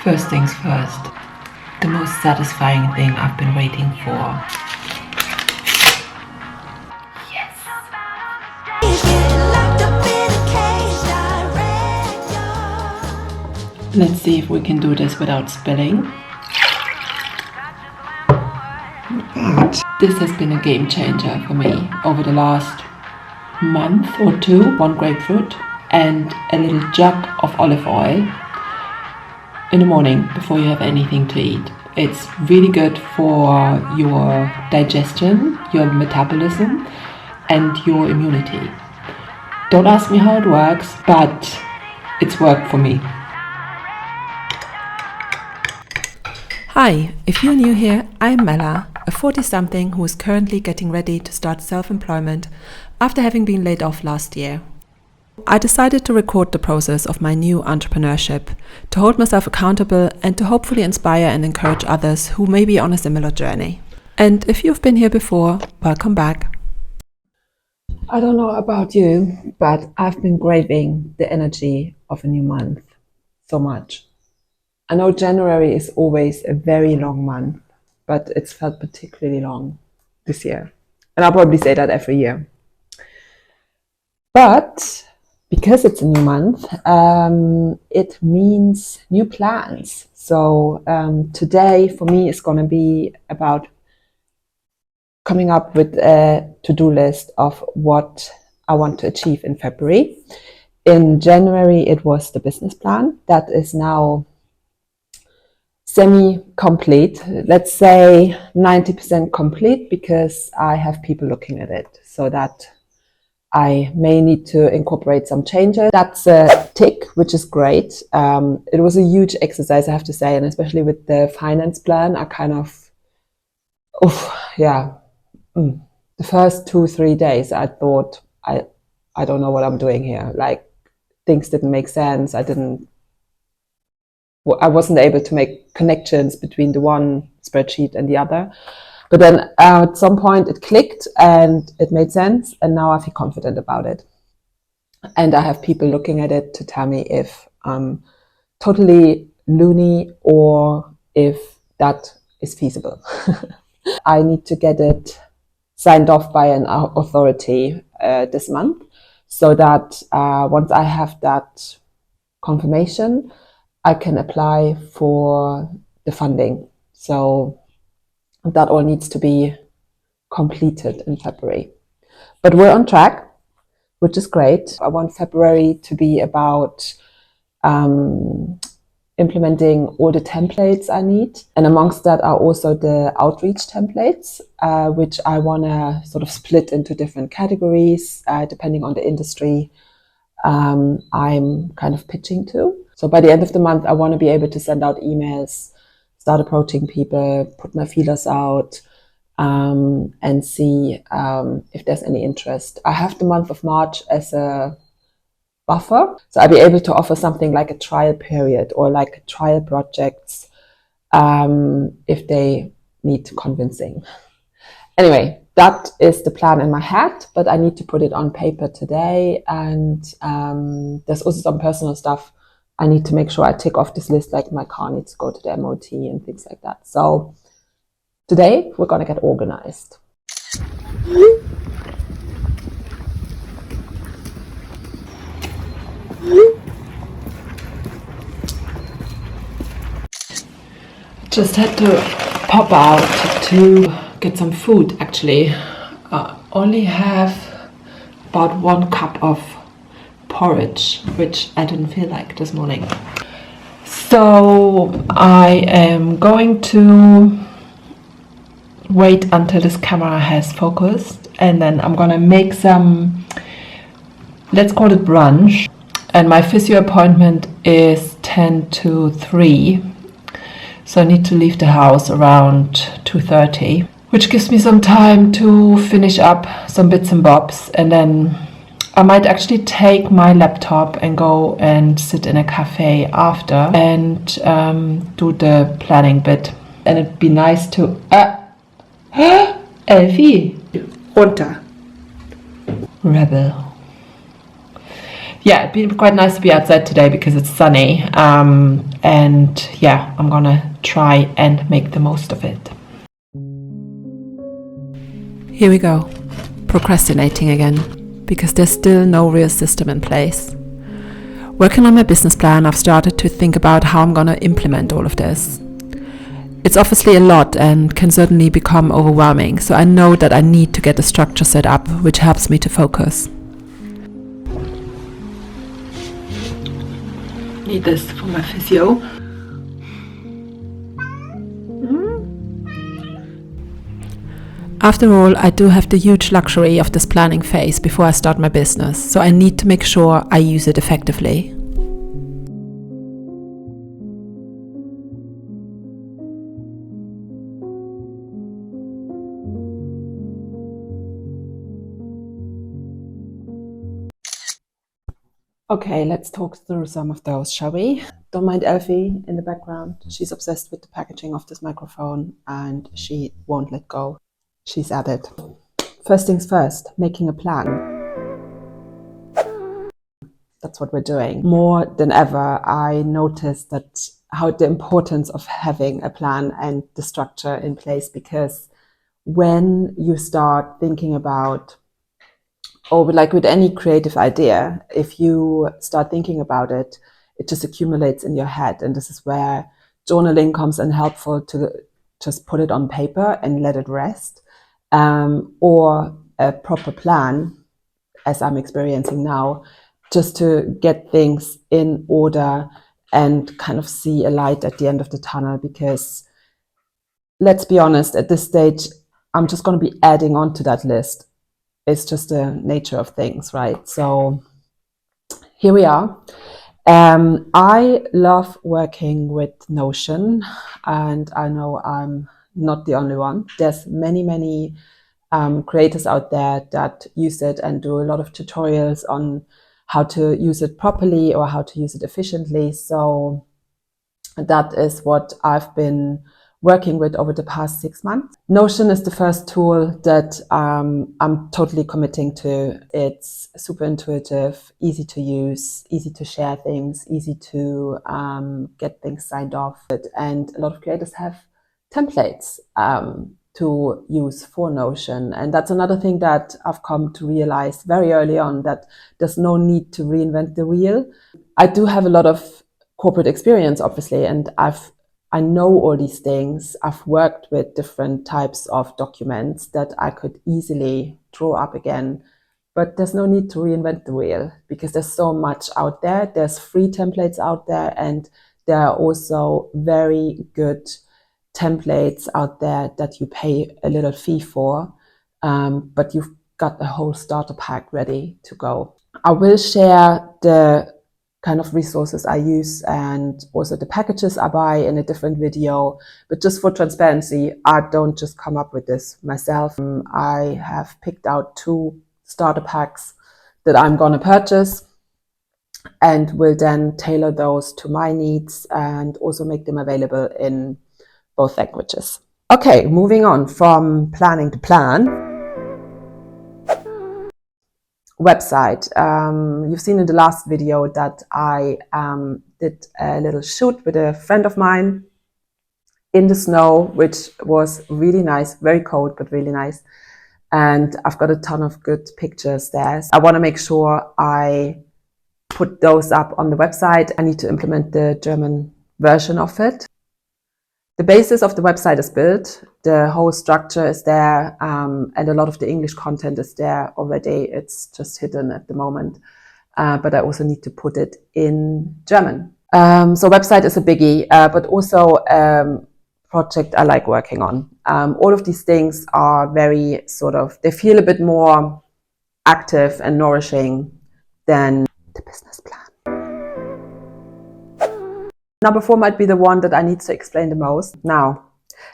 First things first, the most satisfying thing I've been waiting for. Yes! Let's see if we can do this without spilling. This has been a game changer for me over the last month or two. 1 grapefruit and a little jug of olive oil in the morning before you have anything to eat. It's really good for your digestion, your metabolism, and your immunity. Don't ask me how it works, but it's worked for me. Hi, if you're new here, I'm Mela, a 40-something who is currently getting ready to start self-employment after having been laid off last year. I decided to record the process of my new entrepreneurship, to hold myself accountable and to hopefully inspire and encourage others who may be on a similar journey. And if you've been here before, welcome back. I don't know about you, but I've been craving the energy of a new month so much. I know January is always a very long month, but it's felt particularly long this year. And I'll probably say that every year. But because it's a new month, it means new plans. So today for me is going to be about coming up with a to-do list of what I want to achieve in February. In January, it was the business plan that is now semi-complete, let's say 90% complete, because I have people looking at it, so that I may need to incorporate some changes. That's a tick, which is great. It was a huge exercise, I have to say, and especially with the finance plan, I kind of, the first 2-3 days, I thought, I don't know what I'm doing here. Like, things didn't make sense. I wasn't able to make connections between the one spreadsheet and the other. But then at some point it clicked and it made sense, and now I feel confident about it. And I have people looking at it to tell me if I'm totally loony or if that is feasible. I need to get it signed off by an authority this month, so that once I have that confirmation, I can apply for the funding. So that all needs to be completed in February. But we're on track, which is great. I want February to be about implementing all the templates I need. And amongst that are also the outreach templates, which I want to sort of split into different categories, depending on the industry I'm kind of pitching to. So by the end of the month, I want to be able to send out emails, start approaching people, put my feelers out, and see if there's any interest. I have the month of March as a buffer, so I'll be able to offer something like a trial period or like trial projects if they need convincing. Anyway, that is the plan in my head, but I need to put it on paper today. And there's also some personal stuff I need to make sure I tick off this list, like my car needs to go to the MOT and things like that. So today we're going to get organized. Just had to pop out to get some food, actually. I only have about 1 cup of porridge, which I didn't feel like this morning. So I am going to wait until this camera has focused, and then I'm gonna make some, let's call it brunch. And my physio appointment is 10 to 3. So I need to leave the house around 2:30, which gives me some time to finish up some bits and bobs, and then I might actually take my laptop and go and sit in a cafe after and do the planning bit. And it'd be nice to... Elfie! Runter! Rebel. Yeah, it'd be quite nice to be outside today because it's sunny. and yeah, I'm gonna try and make the most of it. Here we go, procrastinating again, because there's still no real system in place. Working on my business plan, I've started to think about how I'm gonna implement all of this. It's obviously a lot and can certainly become overwhelming, so I know that I need to get a structure set up which helps me to focus. Need this for my physio. After all, I do have the huge luxury of this planning phase before I start my business, so I need to make sure I use it effectively. Okay, let's talk through some of those, shall we? Don't mind Elfie in the background. She's obsessed with the packaging of this microphone and she won't let go. She's at it. First things first, making a plan. That's what we're doing. More than ever, I noticed that how the importance of having a plan and the structure in place, because when you start thinking about, or like with any creative idea, if you start thinking about it, it just accumulates in your head. And this is where journaling comes in helpful, to just put it on paper and let it rest. Or a proper plan, as I'm experiencing now, just to get things in order and kind of see a light at the end of the tunnel. Because let's be honest, at this stage, I'm just going to be adding on to that list. It's just the nature of things, right? So here we are. I love working with Notion, and I know I'm not the only one. There's many creators out there that use it and do a lot of tutorials on how to use it properly or how to use it efficiently. So that is what I've been working with over the past 6 months. Notion is the first tool that I'm totally committing to. It's super intuitive, easy to use, easy to share things, easy to get things signed off. And a lot of creators have templates to use for Notion. And that's another thing that I've come to realize very early on, that there's no need to reinvent the wheel. I do have a lot of corporate experience, obviously, and I know all these things. I've worked with different types of documents that I could easily draw up again, but there's no need to reinvent the wheel, because there's so much out there. There's free templates out there, and there are also very good templates out there that you pay a little fee for, but you've got the whole starter pack ready to go. I will share the kind of resources I use and also the packages I buy in a different video, but just for transparency, I don't just come up with this myself. I have picked out 2 starter packs that I'm going to purchase, and will then tailor those to my needs and also make them available in both languages. Okay, moving on from planning to plan. Website. You've seen in the last video that I did a little shoot with a friend of mine in the snow, which was really nice, very cold, but really nice. And I've got a ton of good pictures there. I want to make sure I put those up on the website. I need to implement the German version of it. The basis of the website is built, the whole structure is there, and a lot of the English content is there already. It's just hidden at the moment, but I also need to put it in German. So website is a biggie, but also project I like working on. All of these things are very they feel a bit more active and nourishing than the business plan. Number 4 might be the one that I need to explain the most. Now,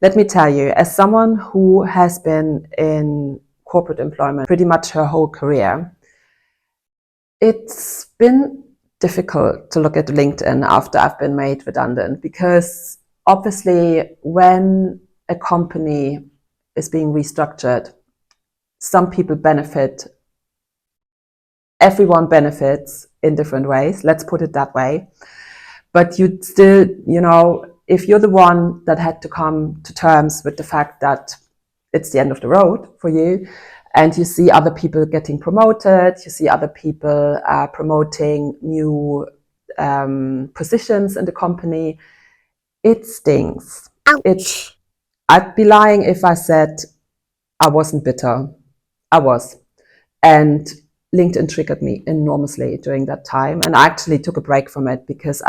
let me tell you, as someone who has been in corporate employment pretty much her whole career, it's been difficult to look at LinkedIn after I've been made redundant, because obviously when a company is being restructured, some people benefit, everyone benefits in different ways, let's put it that way. but you still, you know, if you're the one that had to come to terms with the fact that it's the end of the road for you, and you see other people getting promoted, you see other people promoting new positions in the company, it stings. I'd be lying if I said I wasn't bitter. I was. And LinkedIn triggered me enormously during that time. And I actually took a break from it because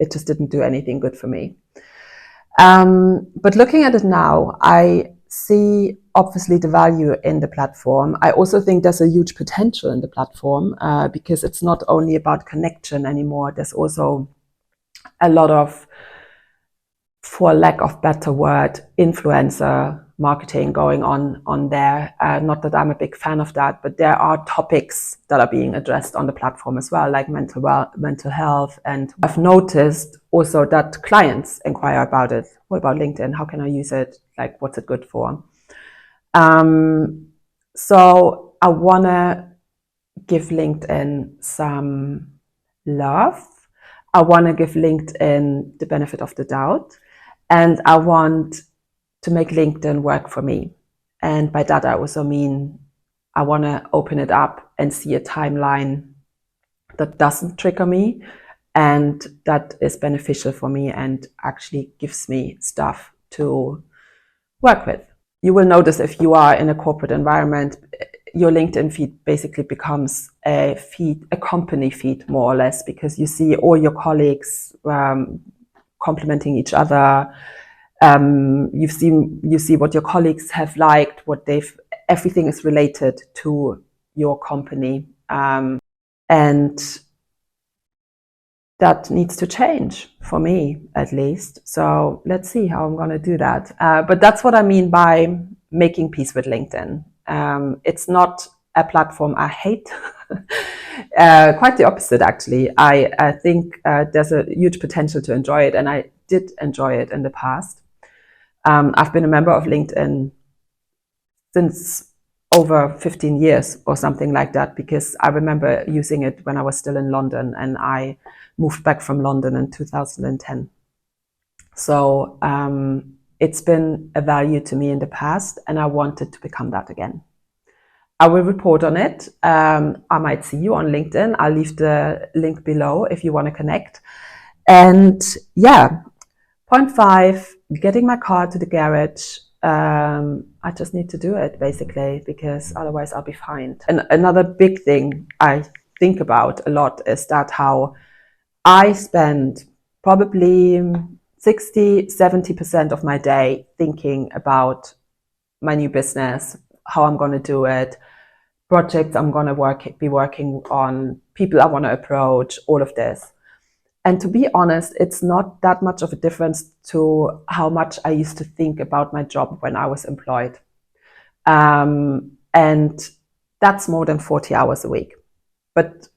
it just didn't do anything good for me. But looking at it now, I see obviously the value in the platform. I also think there's a huge potential in the platform because it's not only about connection anymore. There's also a lot of, for lack of better word, influencer marketing going on there. Not that I'm a big fan of that, but there are topics that are being addressed on the platform as well, like mental health. And I've noticed also that clients inquire about it. What about LinkedIn? How can I use it? Like, what's it good for? So I want to give LinkedIn some love. I want to give LinkedIn the benefit of the doubt. And I want to make LinkedIn work for me. And by that, I also mean I want to open it up and see a timeline that doesn't trigger me and that is beneficial for me and actually gives me stuff to work with. You will notice if you are in a corporate environment, your LinkedIn feed basically becomes a company feed more or less, because you see all your colleagues complimenting each other. You see what your colleagues have liked, everything is related to your company. And that needs to change, for me at least. So let's see how I'm going to do that. But that's what I mean by making peace with LinkedIn. It's not a platform I hate. Quite the opposite, actually. I think there's a huge potential to enjoy it, and I did enjoy it in the past. I've been a member of LinkedIn since over 15 years or something like that, because I remember using it when I was still in London, and I moved back from London in 2010. So it's been a value to me in the past, and I wanted to become that again. I will report on it. I might see you on LinkedIn. I'll leave the link below if you want to connect. And yeah, point 5, getting my car to the garage. I just need to do it, basically, because otherwise I'll be fined. And another big thing I think about a lot is that how I spend probably 60-70% of my day thinking about my new business, how I'm going to do it, projects I'm going to be working on, people I want to approach, all of this. And to be honest, it's not that much of a difference to how much I used to think about my job when I was employed. And that's more than 40 hours a week. But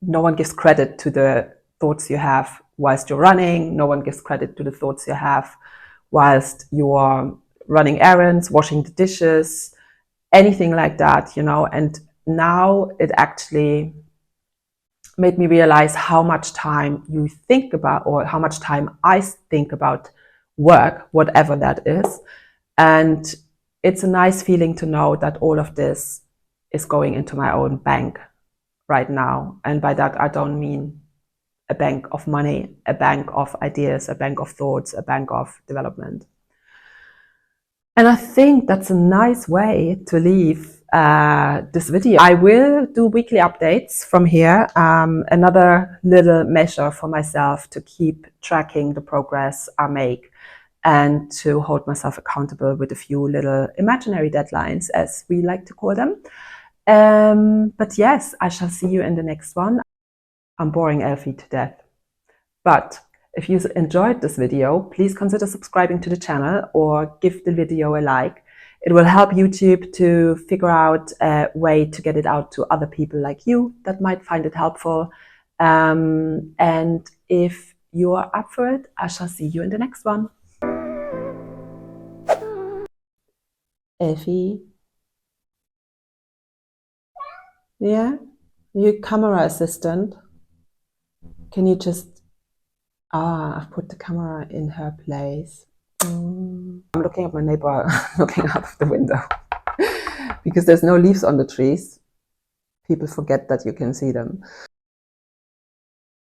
no one gives credit to the thoughts you have whilst you're running. No one gives credit to the thoughts you have whilst you are running errands, washing the dishes, anything like that, you know. And now it actually made me realize how much time you think about, or how much time I think about work, whatever that is. And it's a nice feeling to know that all of this is going into my own bank right now. And by that, I don't mean a bank of money, a bank of ideas, a bank of thoughts, a bank of development. And I think that's a nice way to leave this video. I will do weekly updates from here, another little measure for myself to keep tracking the progress I make and to hold myself accountable with a few little imaginary deadlines, as we like to call them. But yes, I shall see you in the next one. I'm boring Elfie to death. But if you enjoyed this video, please consider subscribing to the channel or give the video a like. It will help YouTube to figure out a way to get it out to other people like you that might find it helpful. And if you are up for it, I shall see you in the next one. Elfie? Yeah? You camera assistant? Can you just I've put the camera in her place. I'm looking at my neighbor looking out of the window because there's no leaves on the trees. People forget that you can see them.